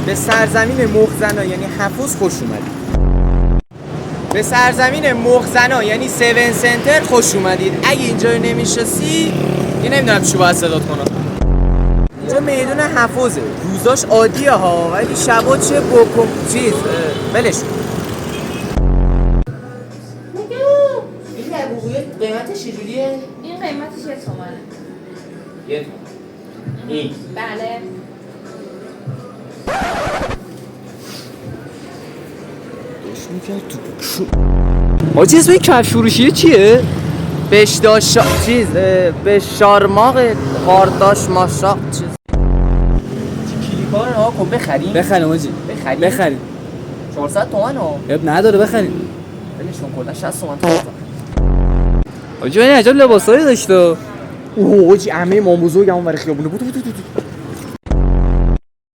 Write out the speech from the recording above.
به سرزمین مخزنا یعنی حفوظ خوش اومدید. به سرزمین مخزنا یعنی 7 سنتر خوش اومدید. اگه اینجا رو نمیشناسی یه نمیدونم چی باید صدات کنم. اینجا میدون حفوظه، روزاش عادیه ها، ولی شبا چه بکن چیز بلش این عبویه قیمتش چجوریه؟ این قیمتش 1 تومنه. 1 تومن. این؟ بله. حاجی اسم این کفش فروشیه چیه؟ بشداشا چیز بشارماق قارداش ماشاق چیز کلیپا رو نها کن بخریم؟ بخریم حاجی. بخریم 400 تومن ها اب نداره بخریم. بلش کن کلا 60 تومن تا حاجی این عجب لباسایی داشته. اوه حاجی عمه امام بزرگ همون ور خیابونه بود